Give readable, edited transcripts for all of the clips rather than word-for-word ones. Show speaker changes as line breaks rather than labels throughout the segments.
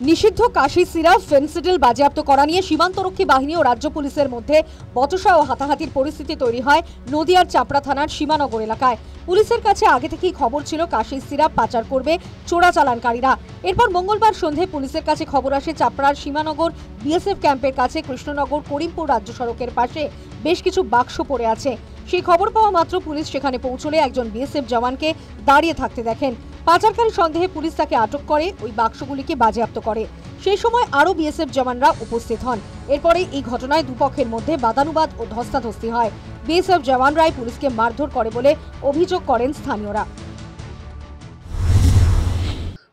নিষিদ্ধ কাশি syrup Phensedyl বাজেয়াপ্ত করা নিয়ে সীমান্তরক্ষী বাহিনী ও রাজ্য পুলিশের মধ্যে বচসা ও হাতাহাতির পরিস্থিতি তৈরি হয় নদিয়ার চাপড়া থানার সীমানগর এলাকায়। পুলিশের কাছে আগে থেকেই খবর ছিল কাশি সিরাপ পাচার করবে চোরাচালানকারীরা। এরপর মঙ্গলবার সন্ধ্যায় পুলিশের কাছে খবর আসে চাপড়ার সীমানগর বিএসএফ ক্যাম্পের কাছে কৃষ্ণনগর করিমপুর রাজ্য সড়কের পাশে বেশ কিছু বাক্স পড়ে আছে। সেই খবর পাওয়া মাত্র পুলিশ সেখানে পৌঁছলে একজন বিএসএফ জওয়ানকে দাঁড়িয়ে থাকতে দেখেন। পাচারকারী সন্দেহে পুলিশ তাকে আটক করে ওই বাক্সগুলিকে বাজেয়াপ্ত করে। সেই সময় আরও বিএসএফ জওয়ানরা উপস্থিত হন। এরপরে এই ঘটনায় দুপক্ষের মধ্যে বাদানুবাদ ও ধস্তাধস্তি হয়। বিএসএফ জওয়ানরাই পুলিশকে মারধর করে বলে অভিযোগ করেন স্থানীয়রা।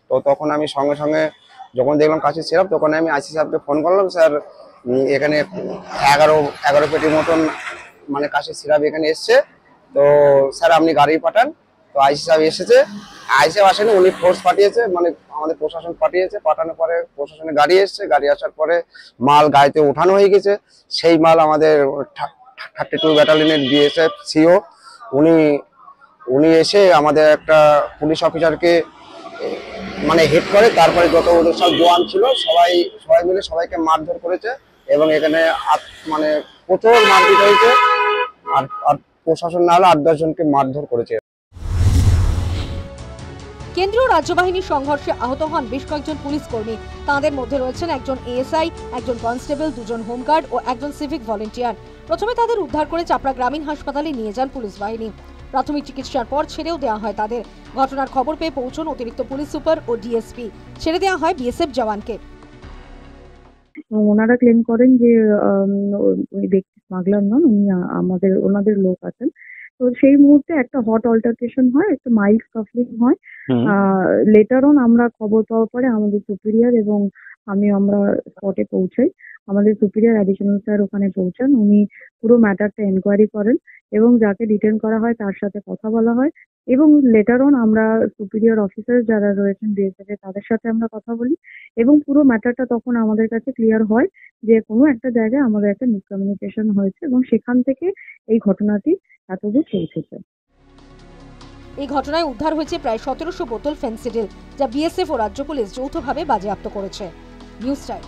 তো তখন আমি সঙ্গে সঙ্গে যখন দেখলাম কাশি সিরাপ, তখন আমি আইসি সাহেবকে ফোন করলাম, স্যার এখানে 11 পেটির মতন মানে কাশি সিরাপ এখানে এসছে, তো স্যার আপনি গাড়ি পাঠান। তো আইসি সাহেব এসেছে, আইসি সাহেব আসেনি, উনি ফোর্স পাঠিয়েছে, মানে আমাদের প্রশাসন পাঠিয়েছে। পাঠানোর পরে প্রশাসনের গাড়ি এসছে, গাড়ি আসার পরে মাল গাড়িতে ওঠানো হয়ে গেছে। সেই মাল আমাদের 32 ব্যাটালিয়নের বিএসএফ সিও উনি এসে আমাদের একটা পুলিশ অফিসারকে মানে হেড করে, তারপরে যত ওদের সব জওয়ান ছিল সবাই মিলে সবাইকে মারধর করেছে এবং এখানে মানে প্রচুর মারপিট হয়েছে। আর প্রশাসন না হলে 8-10 জনকে মারধর করেছে।
কেন্দ্রীয় রাজ্য বাহিনীর সংঘর্ষে আহত হন বেশ কয়েকজন পুলিশ কর্মী। তাঁদের মধ্যে রয়েছেন একজন এএসআই, একজন কনস্টেবল, 2 জন হোমগার্ড ও একজন সিভিক ভলেন্টিয়ার। প্রথমে তাদের উদ্ধার করে চাপড়া গ্রামীণ হাসপাতালে নিয়ে যান পুলিশ বাহিনী। প্রাথমিক চিকিৎসার পর ছেড়েও দেওয়া হয় তাদের। ঘটনার খবর পেয়ে পৌঁছন অতিরিক্ত পুলিশ সুপার ও ডিএসপি। ছেড়ে দেওয়া হয় বিএসএফ জওয়ানকে।
ওনারা ক্লেম করেন যে ওই ব্যক্তি স্মাগলার নন, উনি ওনাদের লোক আছেন। তো সেই মুহূর্তে একটা হট অল্টারকেশন হয়, একটা মাইল্ড কাফলিং হয়। লেটার অন আমরা খবর পাওয়ার পরে আমাদের সুপিরিয়র এবং আমরা স্পটে পৌঁছাই। আমাদের সুপিরিয়র অ্যাডিশনাল স্যার ওখানে পৌঁছান। উনি পুরো ম্যাটারটা এনকোয়ারি করেন এবং যাকে ডিটেইন করা হয় তার সাথে কথা বলা হয় এবং লেটার অন আমরা সুপিরিয়র অফিসার যারা রয়েছেন বিএসএফ তাদের সাথে আমরা কথা বলি এবং পুরো ম্যাটারটা তখন আমাদের কাছে ক্লিয়ার হয় যে কোনো একটা জায়গায় আমাদের একটা মিসকমিউনিকেশন হয়েছে এবং সেখান থেকে এই ঘটনাটি এতদূর পৌঁছেছে।
এই ঘটনায় উদ্ধার হয়েছে প্রায় 1700 বোতল ফেনসিডিল, যা বিএসএফ ও রাজ্য পুলিশ যৌথভাবে বাজেয়াপ্ত করেছে। News time.